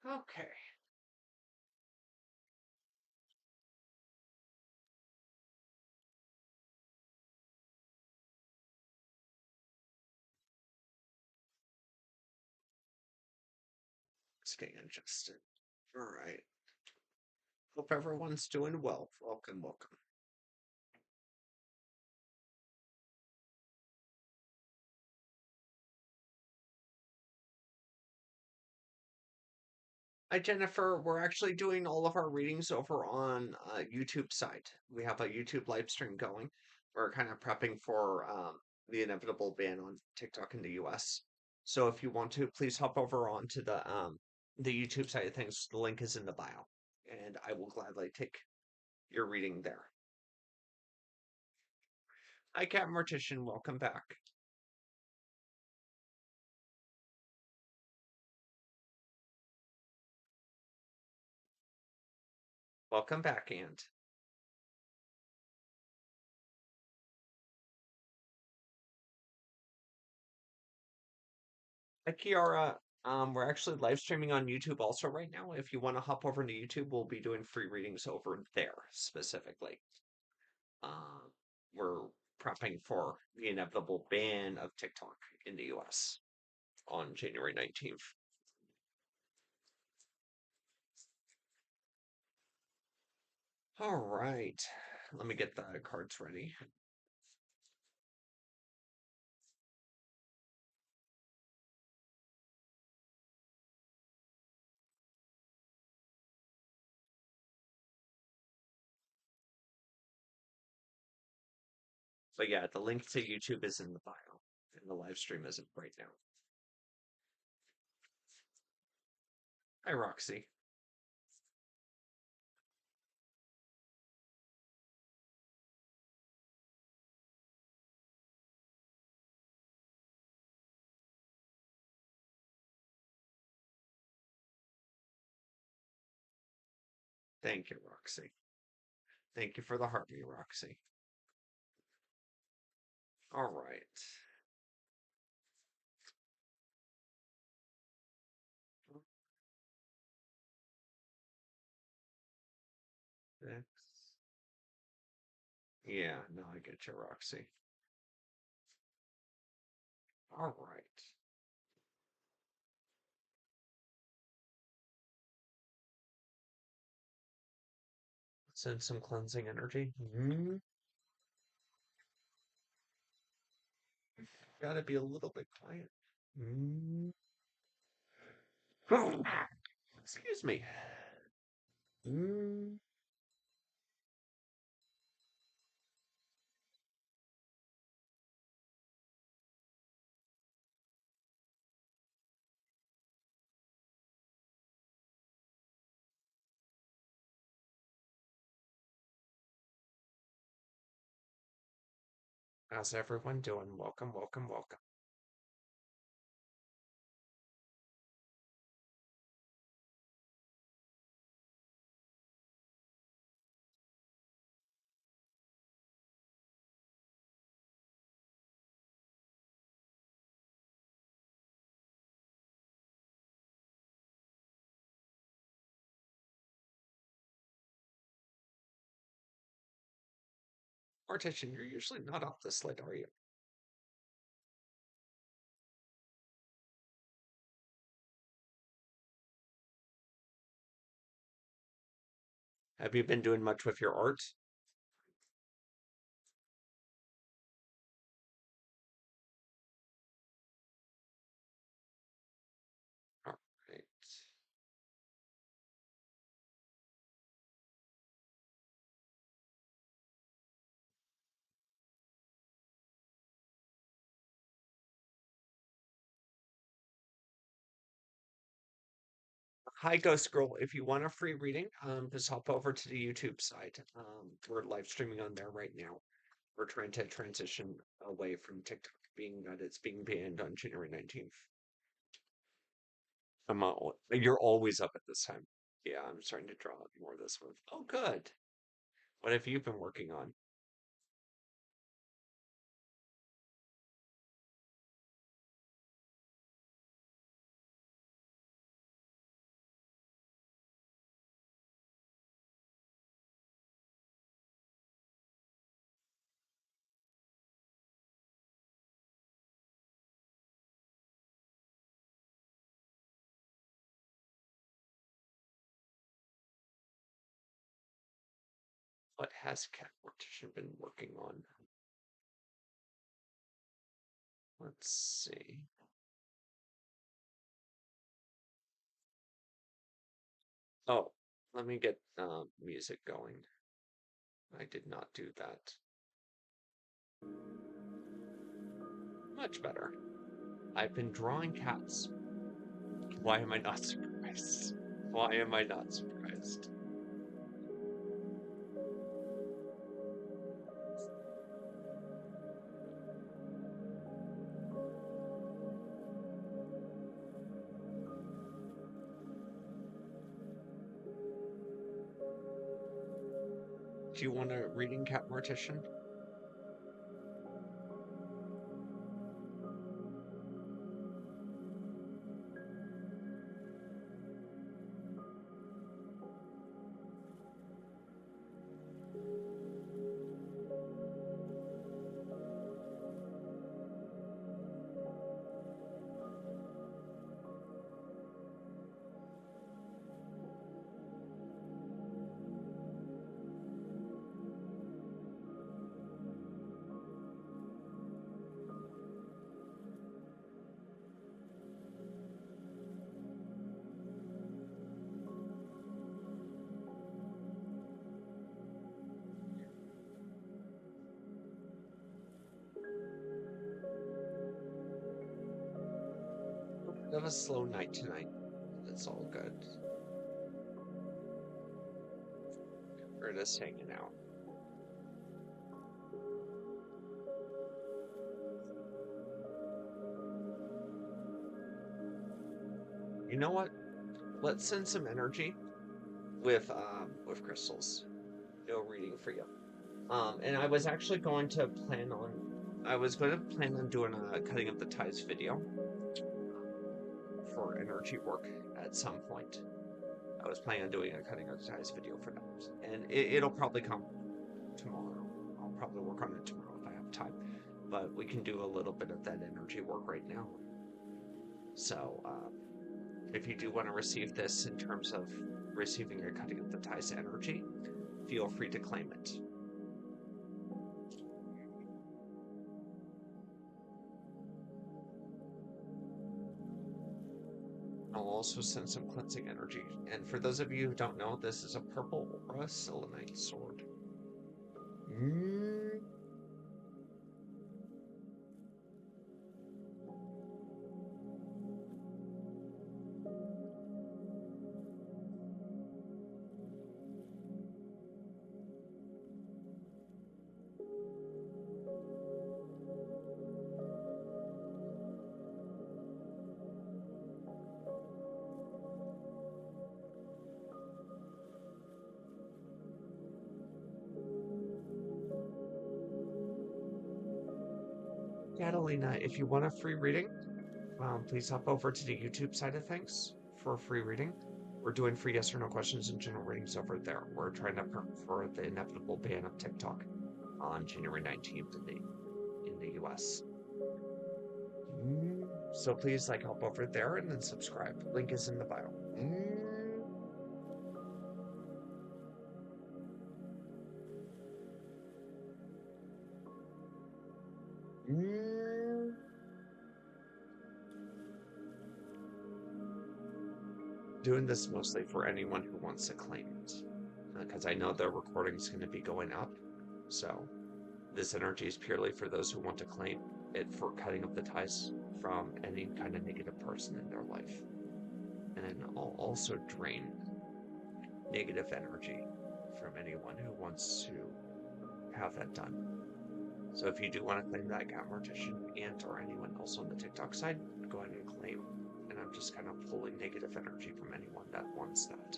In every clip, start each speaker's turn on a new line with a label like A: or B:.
A: Okay. It's getting adjusted. All right. Hope everyone's doing well. Welcome, welcome. Hi, Jennifer. We're actually doing all of our readings over on YouTube side. We have a YouTube live stream going. We're kind of prepping for the inevitable ban on TikTok in the US. So if you want to, please hop over onto the YouTube side of things. The link is in the bio, and I will gladly take your reading there. Hi, Cat Mortician. Welcome back. Welcome back, Ant. Hi, Kiara. We're actually live streaming on YouTube also right now. If you want to hop over to YouTube, we'll be doing free readings over there specifically. Uh, we're prepping for the inevitable ban of TikTok in the US on January 19th. All right. Let me get the cards ready. But yeah, the link to YouTube is in the bio, and the live stream isn't right now. Hi, Roxy. Thank you, Roxy. Thank you for the heartbeat, Roxy. All right. Next. Yeah, no, I get you, Roxy. All right. Send some cleansing energy. Gotta be a little bit quiet. Mm. Excuse me. Mm. How's everyone doing? Welcome, welcome, welcome. Mortician, you're usually not off this late, are you? Have you been doing much with your art? All right. Hi, Ghost Girl. If you want a free reading, just hop over to the YouTube side. We're live streaming on there right now. We're trying to transition away from TikTok, being that it's being banned on January 19th. You're always up at this time. Yeah, I'm starting to draw out more this month. Oh, good. What have you been working on? What has Cat Mortician been working on? Let's see. Oh, let me get music going. I did not do that. Much better. I've been drawing cats. Why am I not surprised? Why am I not surprised? Do you want a reading, Cat Mortician? Have a slow night tonight. That's all good. We're just hanging out. You know what? Let's send some energy with crystals. No reading for you. And I was actually going to plan on doing a cutting of the ties video for energy work at some point. I was planning on doing a cutting of the ties video for that, and it'll probably come tomorrow. I'll probably work on it tomorrow if I have time. But we can do a little bit of that energy work right now. So if you do want to receive this in terms of receiving your cutting of the ties energy, feel free to claim it. I'll also send some cleansing energy. And for those of you who don't know, this is a purple aura selenite sword. Catalina, if you want a free reading, please hop over to the YouTube side of things for a free reading. We're doing free yes or no questions and general readings over there. We're trying to prep for the inevitable ban of TikTok on January 19th in the US. So please hop over there and then subscribe. Link is in the bio. Doing this mostly for anyone who wants to claim it, because I know the recording is going to be going up. So this energy is purely for those who want to claim it for cutting up the ties from any kind of negative person in their life. And I'll also drain negative energy from anyone who wants to have that done. So if you do want to claim that, Cat Mortician and or anyone else on the TikTok side, go ahead and claim. And I'm just kind of pulling negative energy from anyone that wants that.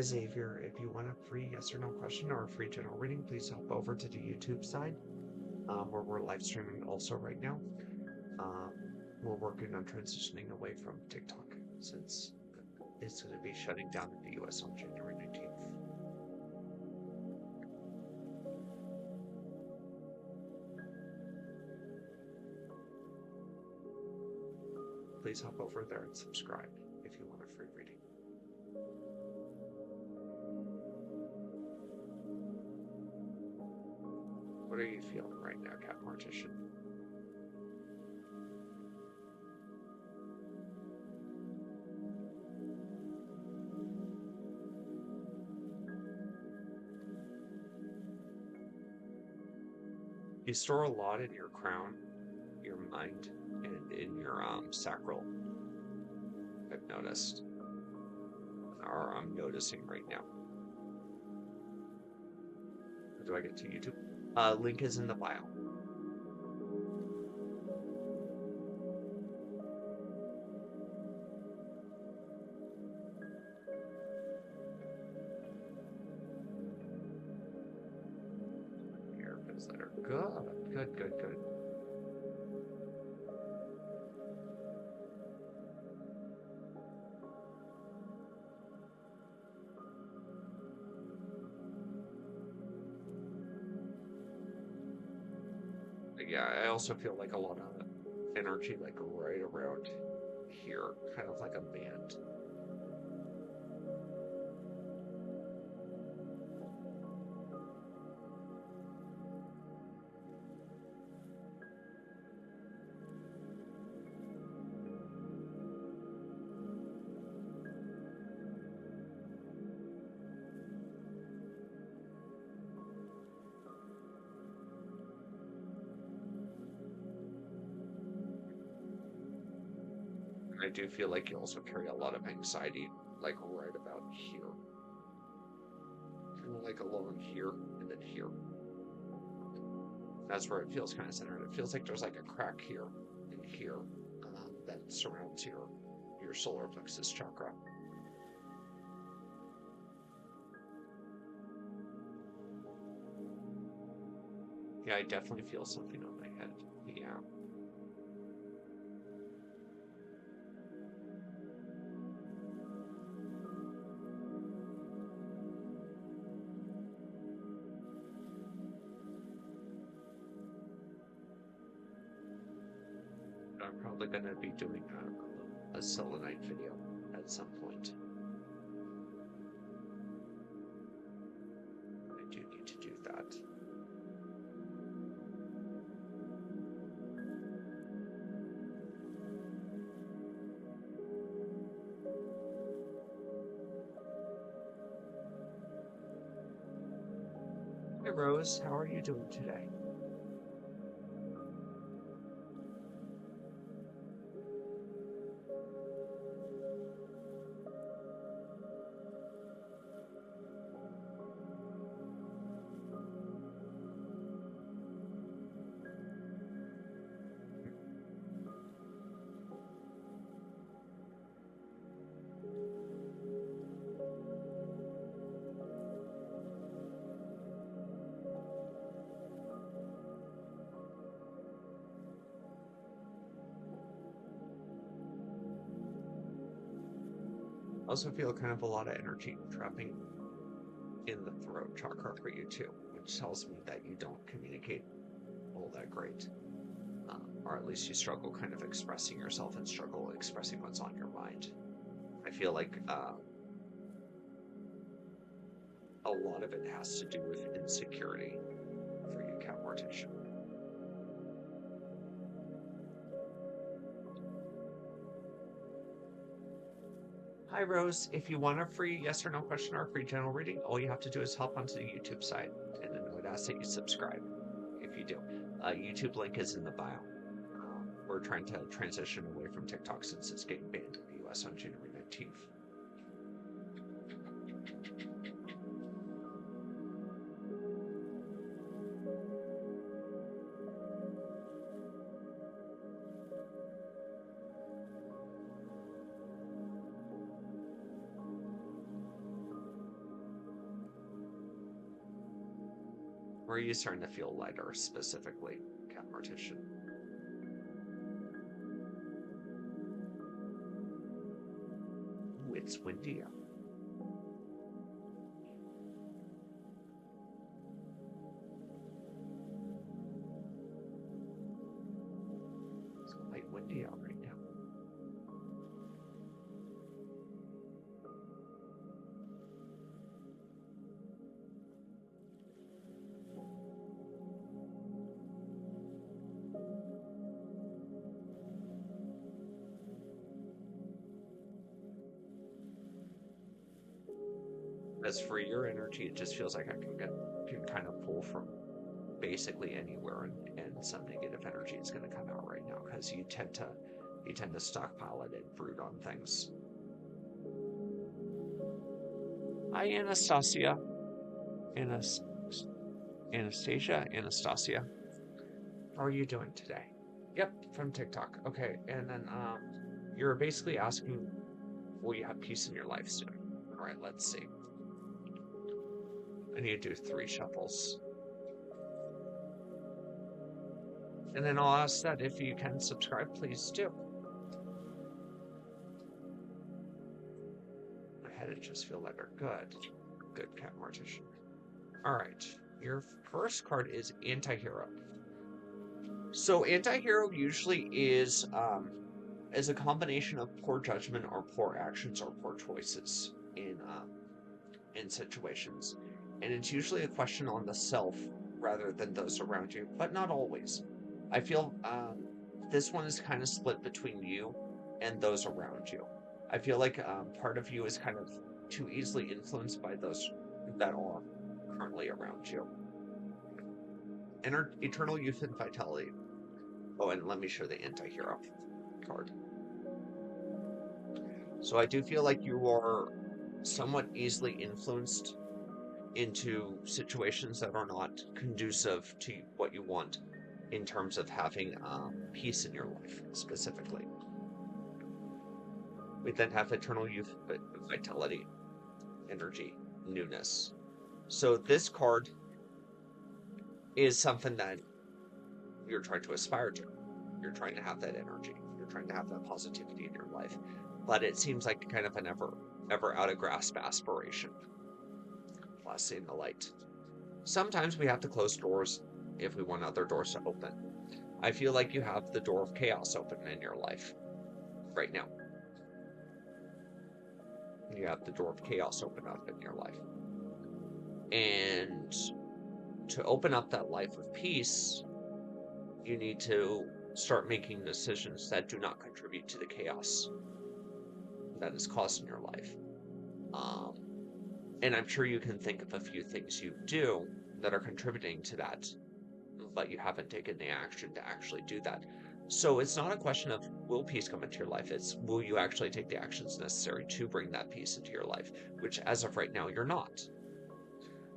A: Xavier, if you want a free yes or no question or a free general reading, please hop over to the YouTube side, where we're live streaming also right now. Um, we're working on transitioning away from TikTok since it's going to be shutting down in the US on January 19th. Please hop over there and subscribe if you want a free reading. What are you feeling right now, Cat Mortician? You store a lot in your crown, your mind, and in your sacral. I've noticed, or I'm noticing right now. How do I get to YouTube? Link is in the bio. Here, newsletter. Good. Yeah, I also feel like a lot of energy, like right around here, kind of like a band. I do feel like you also carry a lot of anxiety, like right about here. Kind of like along here and then here. That's where it feels kind of centered. It feels like there's like a crack here and here that surrounds your solar plexus chakra. Yeah, I definitely feel something on my head. Yeah. I'm probably going to be doing a selenite video at some point. I do need to do that. Hey Rose, how are you doing today? I also feel kind of a lot of energy trapping in the throat chakra for you too, which tells me that you don't communicate all that great. Or at least you struggle kind of expressing yourself and struggle expressing what's on your mind. I feel like a lot of it has to do with insecurity for you, Cat Mortician. Hi, Rose. If you want a free yes or no question or a free general reading, all you have to do is hop onto the YouTube side, and then I would ask that you subscribe if you do. YouTube link is in the bio. We're trying to transition away from TikTok since it's getting banned in the US on January 19th. Or are you starting to feel lighter specifically, Cat Mortician? Ooh, it's windy out. It's quite windy out right now. As for your energy, it just feels like I can kind of pull from basically anywhere, and some negative energy is going to come out right now because you tend to stockpile it and brood on things. Hi, Anastasia. Anas- Anastasia. How are you doing today? Yep, from TikTok. Okay, and then you're basically asking, will you have peace in your life soon? All right, let's see. I need to do 3 shuffles. And then I'll ask that if you can subscribe, please do. My head would just feel lighter. Good. Good, Cat Mortician. Alright. Your first card is Anti-Hero. So Anti-Hero usually is a combination of poor judgment or poor actions or poor choices in situations. And it's usually a question on the self rather than those around you, but not always. I feel this one is kind of split between you and those around you. I feel like part of you is kind of too easily influenced by those that are currently around you. Eternal youth and vitality. Oh, and let me show the anti-hero card. So I do feel like you are somewhat easily influenced into situations that are not conducive to what you want in terms of having peace in your life, specifically. We then have eternal youth, vitality, energy, newness. So this card is something that you're trying to aspire to. You're trying to have that energy. You're trying to have that positivity in your life. But it seems like kind of an ever out of grasp aspiration. Last seeing the light. Sometimes we have to close doors if we want other doors to open. I feel like you have the door of chaos open in your life right now. You have the door of chaos open up in your life. And to open up that life of peace, you need to start making decisions that do not contribute to the chaos that is caused in your life. And I'm sure you can think of a few things you do that are contributing to that, but you haven't taken the action to actually do that. So it's not a question of will peace come into your life, it's will you actually take the actions necessary to bring that peace into your life, which as of right now, you're not.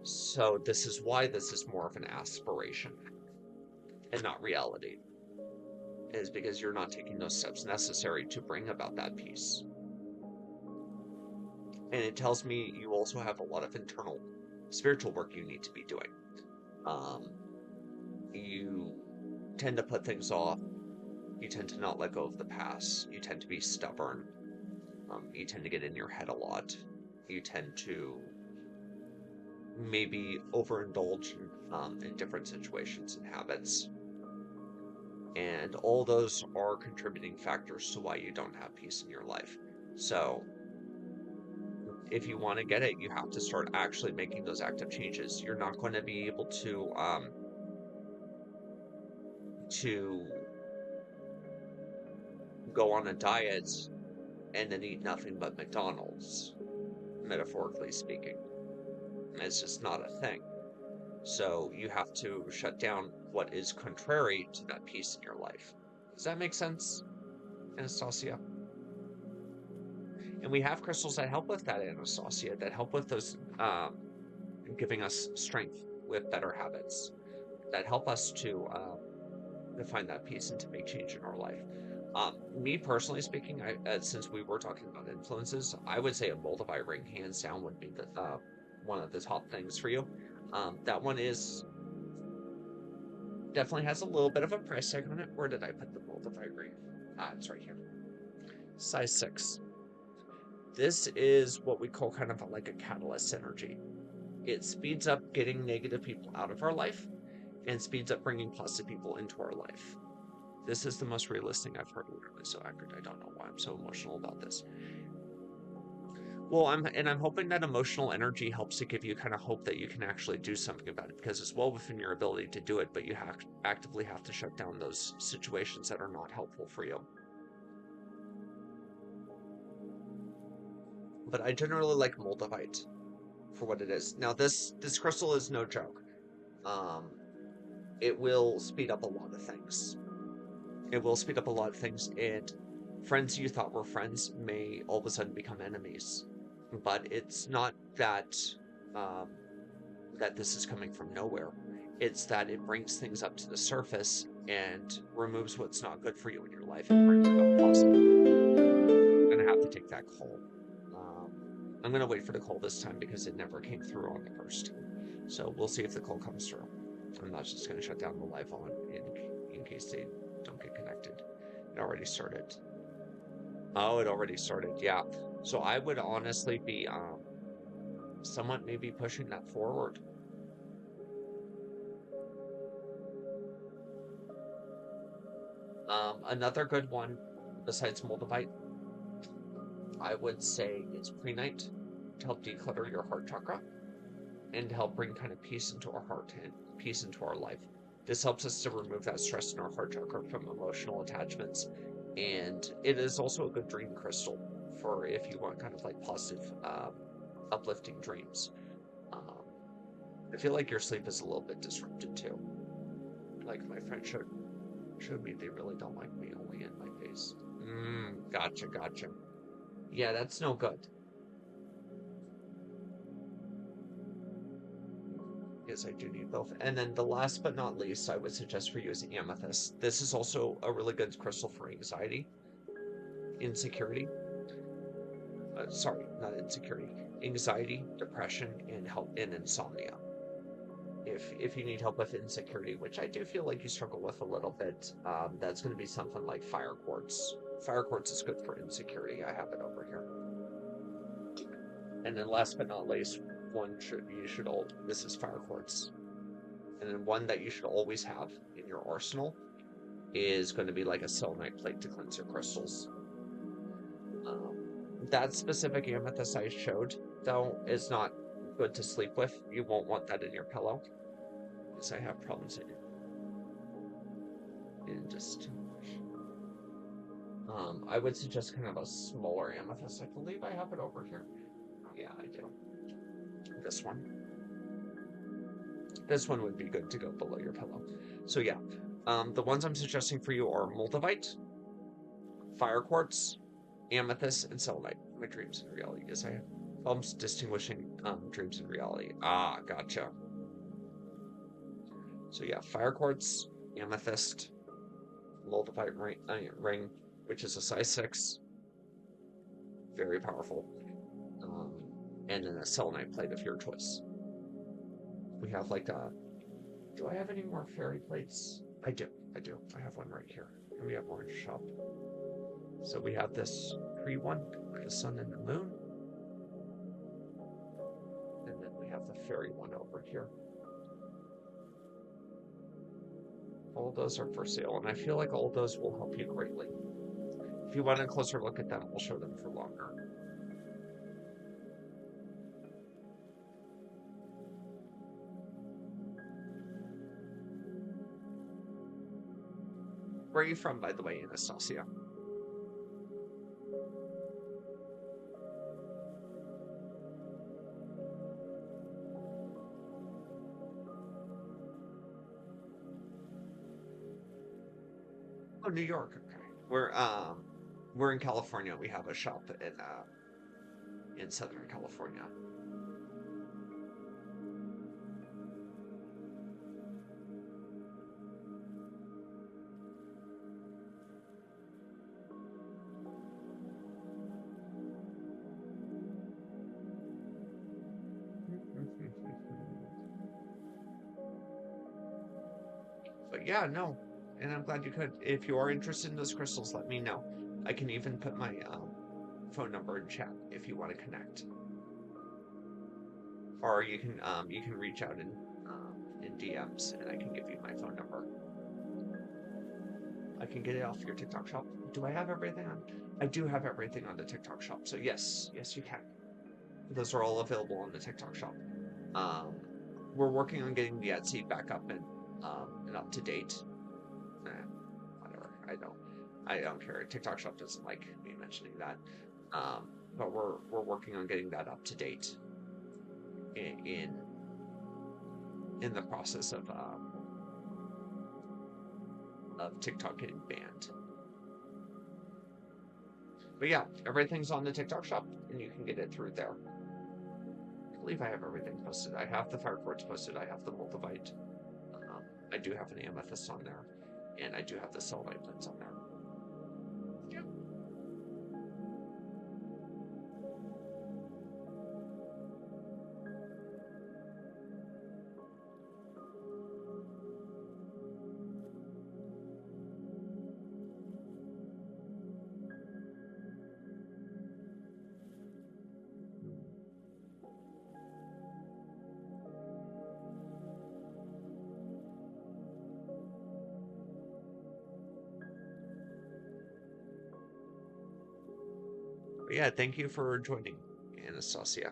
A: So this is why this is more of an aspiration and not reality, is because you're not taking those steps necessary to bring about that peace. And it tells me you also have a lot of internal spiritual work you need to be doing. You tend to put things off. You tend to not let go of the past. You tend to be stubborn. You tend to get in your head a lot. You tend to maybe overindulge in different situations and habits. And all those are contributing factors to why you don't have peace in your life. So if you want to get it, you have to start actually making those active changes. You're not going to be able to go on a diet and then eat nothing but McDonald's, metaphorically speaking. It's just not a thing. So you have to shut down what is contrary to that peace in your life. Does that make sense, Anastasia? And we have crystals that help with that, Anastasia, that help with those, giving us strength with better habits, that help us to find that peace and to make change in our life. Me personally speaking, since we were talking about influences, I would say a Moldavite ring, hands down, would be the one of the top things for you. That one is Definitely has a little bit of a price tag on it. Where did I put the multiplier ring? Ah, it's right here. Size 6. This is what we call kind of like a catalyst energy. It speeds up getting negative people out of our life and speeds up bringing positive people into our life. This is the most realistic I've heard. Literally so accurate. I don't know why I'm so emotional about this. Well, I'm hoping that emotional energy helps to give you kind of hope that you can actually do something about it, because it's well within your ability to do it, but you actively have to shut down those situations that are not helpful for you. But I generally like moldavite for what it is. Now this crystal is no joke. Um, it will speed up a lot of things. It will speed up a lot of things, and friends you thought were friends may all of a sudden become enemies. But it's not that um, that this is coming from nowhere. It's that it brings things up to the surface and removes what's not good for you in your life and brings about positive. I'm gonna have to take that call. Um, I'm gonna wait for the call this time because it never came through on the first. So we'll see if the call comes through. I'm not just gonna shut down the live on in case they don't get connected. It already started. Oh, it already started. Yeah. So I would honestly be somewhat maybe pushing that forward. Another good one besides Moldavite, I would say is Prenite to help declutter your heart chakra and to help bring kind of peace into our heart and peace into our life. This helps us to remove that stress in our heart chakra from emotional attachments. And it is also a good dream crystal for if you want kind of like positive, uplifting dreams. Um, I feel like your sleep is a little bit disrupted too. Like my friend showed me they really don't like me only in my face. Gotcha, gotcha. Yeah, that's no good. Yes, I do need both. And then the last but not least, I would suggest for you is amethyst. This is also a really good crystal for anxiety, insecurity. Sorry, not insecurity, anxiety, depression, and help in insomnia. If you need help with insecurity, which I do feel like you struggle with a little bit, that's going to be something like fire quartz. Fire quartz is good for insecurity. I have it over here. And then last but not least, this is fire quartz. And then one that you should always have in your arsenal is going to be like a selenite plate to cleanse your crystals. That specific amethyst I showed, though, is not good to sleep with. You won't want that in your pillow, because I have problems in just. I would suggest kind of a smaller amethyst. I believe I have it over here. Yeah, I do. This one. This one would be good to go below your pillow. So yeah, the ones I'm suggesting for you are moldavite, fire quartz, amethyst, and selenite. My dreams and reality. Yes, I have problems distinguishing dreams and reality. Ah, gotcha. So yeah, fire quartz, amethyst, moldavite ring, which is a size 6, very powerful, um, and then a selenite plate of your choice. We have like a. Do I have any more fairy plates? I do. I do. I have one right here. And we have more in shop. So we have this tree one, the sun and the moon. And then we have the fairy one over here. All those are for sale, and I feel like all those will help you greatly. If you want a closer look at them, we'll show them for longer. Where are you from, by the way, Anastasia? Oh, New York. Okay. We're in California. We have a shop in Southern California. But Yeah, no. And I'm glad you could. If you are interested in those crystals, let me know. I can even put my phone number in chat if you want to connect. Or you can reach out in DMs and I can give you my phone number. I can get it off your TikTok shop. Do I have everything on? I do have everything on the TikTok shop. So yes, you can. Those are all available on the TikTok shop. Um, we're working on getting the Etsy back up and up to date. Eh, whatever. I don't care. TikTok shop doesn't like me mentioning that. But we're working on getting that up to date in in the process of TikTok getting banned. But yeah, everything's on the TikTok shop, and you can get it through there. I believe I have everything posted. I have the fire quartz posted. I have the multivite. I do have an amethyst on there, and I do have the selenite blends on there. Yeah. But yeah, thank you for joining, Anastasia.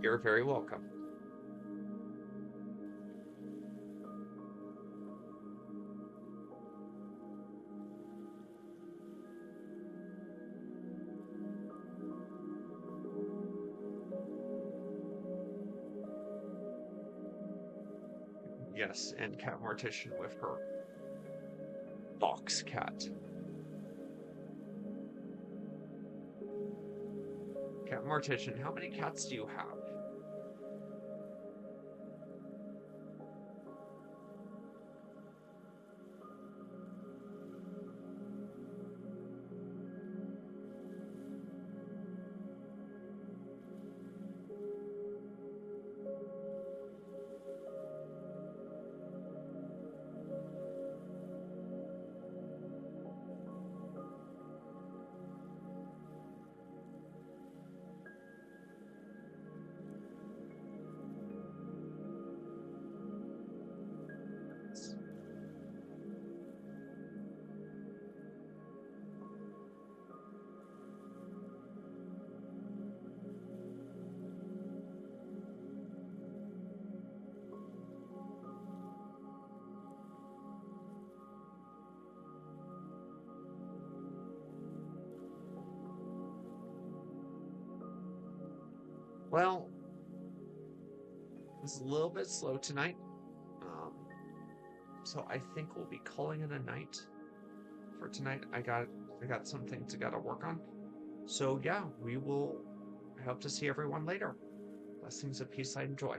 A: You're very welcome. Yes, and Cat Mortician with her box cat. Cat Mortician, how many cats do you have? Well, it's a little bit slow tonight. Um, so I think we'll be calling it a night for tonight. I got some things I gotta work on. So yeah, we will hope to see everyone later. Blessings of peace, light, and joy.